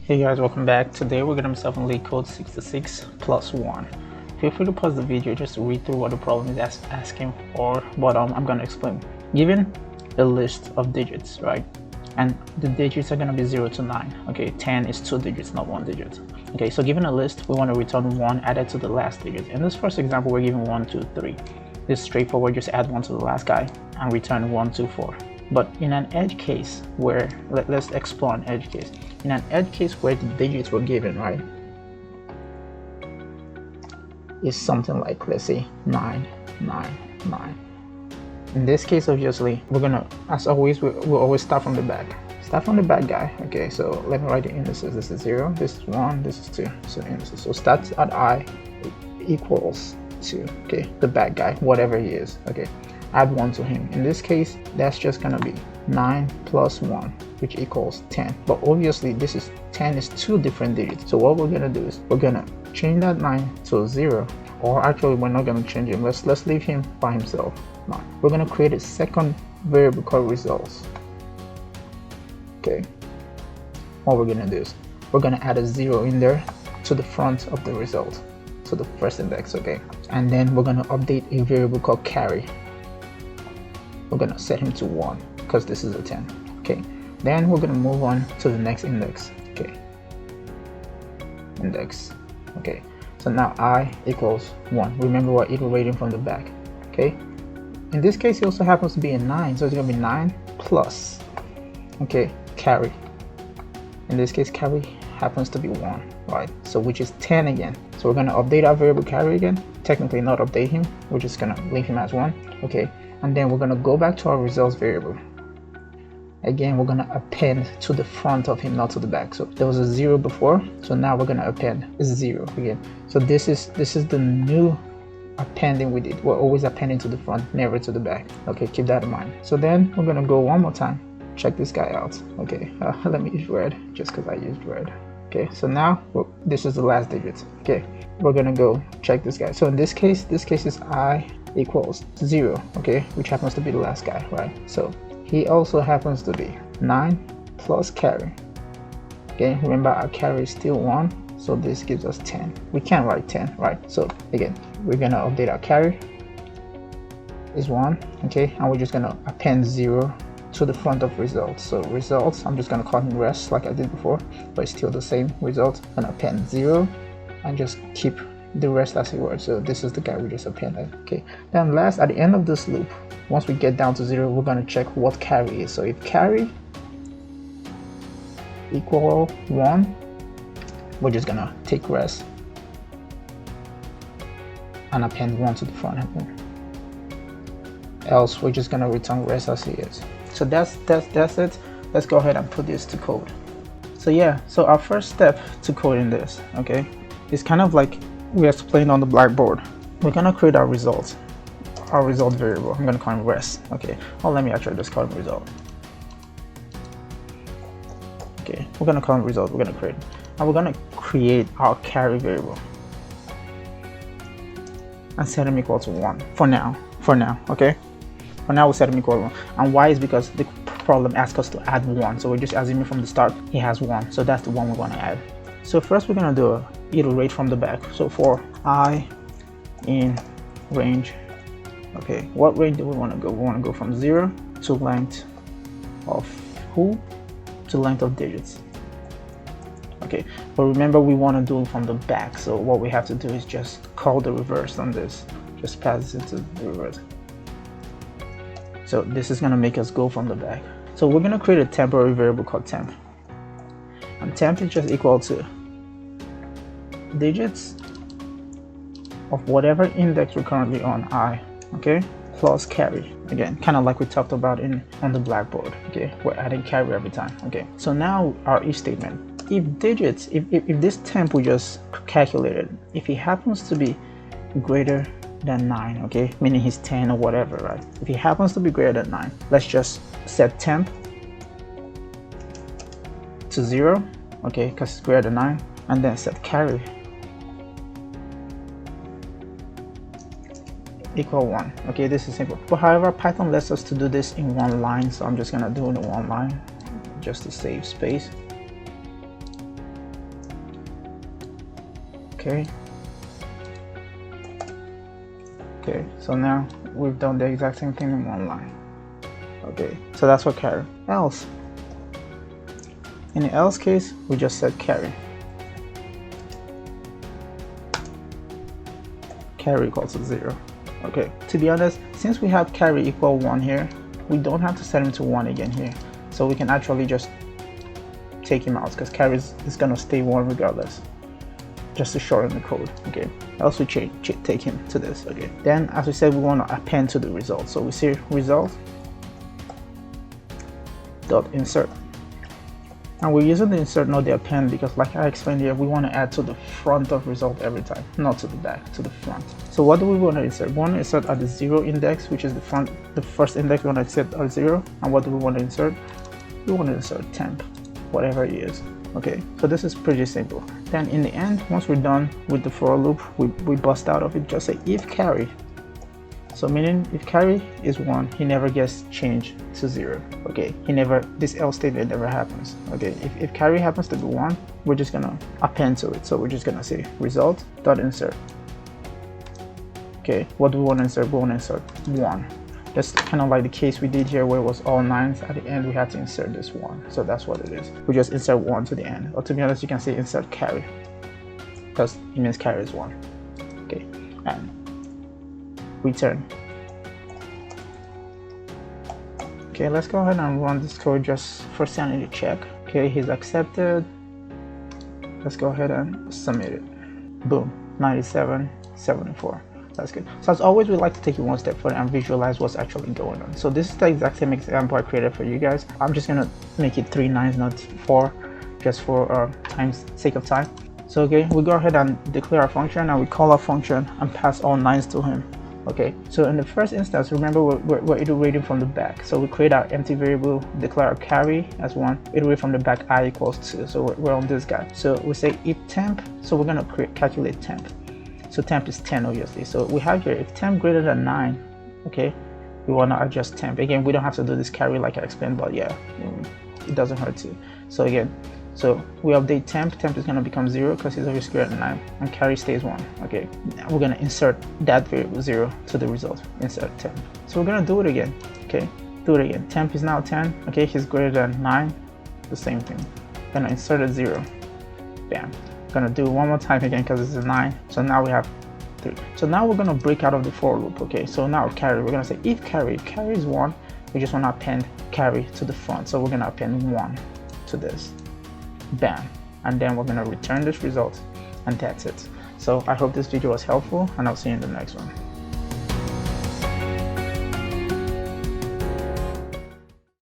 Hey guys, welcome back. Today we're gonna be solving LeetCode 66 plus 1. Feel free to pause the video just to read through what the problem is asking for, but I'm gonna explain. Given a list of digits, right? And the digits are gonna be 0 to 9. Okay, 10 is 2 digits, not 1 digit. Okay, so given a list, we want to return 1 added to the last digit. In this first example, we're given 1, 2, 3. This is straightforward, just add 1 to the last guy and return 1, 2, 4. But in an edge case where, let's explore an edge case. In an edge case where the digits were given, right, is something like, let's say 9, 9, 9. In this case, obviously, we're gonna, as always, we'll always start from the back. Start from the back guy. Okay, so let me write the indices. This is 0, this is 1, this is 2. So indices. So start at I equals 2. Okay, the back guy, whatever he is. Okay, add 1 to him. In this case, that's just gonna be 9 plus 1, which equals 10. But obviously, this is 10 is 2 different digits. So what we're gonna do is we're gonna change that 9 to a 0. Or actually, we're not gonna change him. Let's leave him by himself. Now we're gonna create a second variable called results. Okay, what we're gonna do is we're gonna add a 0 in there to the front of the result, to the first index. Okay, and then we're gonna update a variable called carry. We're gonna set him to 1 because this is a 10. Okay, then we're gonna move on to the next index. Okay, index. Okay, so now I equals 1. Remember, we're iterating from the back. Okay, in this case, it also happens to be a 9, so it's gonna be 9 plus, okay, carry. In this case, carry happens to be 1, right? So which is 10 again. So we're gonna update our variable carry again. Technically not update him, we're just gonna leave him as 1. Okay, and then we're gonna go back to our results variable. Again, we're gonna append to the front of him, not to the back. So there was a 0 before, so now we're gonna append a 0 again. So this is the new appending we did. We're always appending to the front, never to the back. Okay, keep that in mind. So then we're gonna go one more time. Check this guy out. Okay, let me use red just because I used red. Okay, so now this is the last digit. Okay, we're gonna go check this guy. So in this case is I equals 0. Okay, which happens to be the last guy, right? So he also happens to be 9 plus carry. Okay, remember our carry is still 1, so this gives us 10. We can't write 10, right? So again, we're gonna update our carry is 1. Okay, and we're just gonna append 0 to the front of results. So results, I'm just gonna call him rest like I did before, but it's still the same result. I'm gonna append 0 and just keep the rest as it was. So this is the guy we just appended. Okay, then last, at the end of this loop, once we get down to 0, we're gonna check what carry is. So if carry equal 1, we're just gonna take rest and append 1 to the front of him. Else we're just gonna return rest as he is. So that's it. Let's go ahead and put this to code. So yeah, so our first step to coding this, okay, is kind of like we explained on the blackboard. We're gonna create our result variable. I'm gonna call him rest. Okay, well, let me actually just call him result. Okay, we're gonna call him result. We're gonna create, and we're gonna create our carry variable and set him equal to 1 for now. Okay, for now we'll set him equal to 1. And why is because the problem asks us to add 1, so we're just assuming from the start he has 1, so that's the one we're going to add. So first we're going to do a iterate from the back. So for I in range, okay, what range do we want to go? We want to go from 0 to length of who to length of digits. Okay, but remember we want to do it from the back, so what we have to do is just call the reverse on this. Just pass it into the reverse. So this is going to make us go from the back. So we're going to create a temporary variable called temp, and temp is just equal to digits of whatever index we're currently on, I, okay, plus carry. Again, kind of like we talked about on the blackboard. Okay, we're adding carry every time. Okay, so now our if statement. If digits, if this temp we just calculated, if it happens to be greater than 9, okay, meaning he's 10 or whatever, right? If he happens to be greater than 9, let's just set temp to 0, okay, because it's greater than 9, and then set carry equal 1. Okay, this is simple. But however, Python lets us to do this in one line, so I'm just gonna do it in one line just to save space. Okay. Okay, so now we've done the exact same thing in one line. Okay, so that's what carry. Else. In the else case, we just said carry. Carry equals to 0. Okay, to be honest, since we have carry equal 1 here, we don't have to set him to 1 again here. So we can actually just take him out because carry is gonna stay 1 regardless, just to shorten the code. Okay, else we take him to this. Okay, then as we said, we want to append to the result. So we say result dot insert, and we're using the insert, not the append, because like I explained here, we want to add to the front of result every time, not to the back, to the front. So what do we want to insert? We want to insert at the 0 index, which is the front, the first index we want to insert at 0. And what do we want to insert? We want to insert temp, whatever it is. Okay, so this is pretty simple. Then in the end, once we're done with the for loop, we bust out of it, just say if carry. So meaning if carry is 1, he never gets changed to 0. Okay, this else statement never happens. Okay, if carry happens to be 1, we're just gonna append to it. So we're just gonna say result dot insert. Okay, what do we want to insert? We want to insert 1. That's kind of like the case we did here where it was all 9s. At the end we had to insert this 1. So that's what it is. We just insert 1 to the end. Or to be honest, you can say insert carry, because it means carry is 1. Okay, and return. Okay, let's go ahead and run this code just for sanity check. Okay, he's accepted. Let's go ahead and submit it. Boom, 97.74. That's good. So as always, we like to take it one step further and visualize what's actually going on. So this is the exact same example I created for you guys. I'm just gonna make it 3 9s, not 4, just for sake of time. So okay, we go ahead and declare our function, and we call our function and pass all 9s to him. Okay, so in the first instance, remember we're iterating from the back. So we create our empty variable, declare our carry as 1, iterate from the back I equals 2. So we're on this guy. So we say if temp, so we're gonna calculate temp. So temp is 10 obviously. So we have here if temp greater than 9, okay, we want to adjust temp. Again, we don't have to do this carry like I explained, but yeah, it doesn't hurt to. So again, so we update temp is going to become 0 because it's always greater than 9, and carry stays 1. Okay, now we're going to insert that variable 0 to the result, insert temp. So we're going to do it again. Okay, do it again. Temp is now 10. Okay, he's greater than 9, the same thing. Gonna insert a 0. Bam. Gonna do it one more time again because it's a 9. So now we have 3. So now we're gonna break out of the for loop. Okay, so now carry, we're gonna say if carry is 1, we just want to append carry to the front. So we're gonna append 1 to this. Bam. And then we're gonna return this result, and that's it. So I hope this video was helpful, and I'll see you in the next one.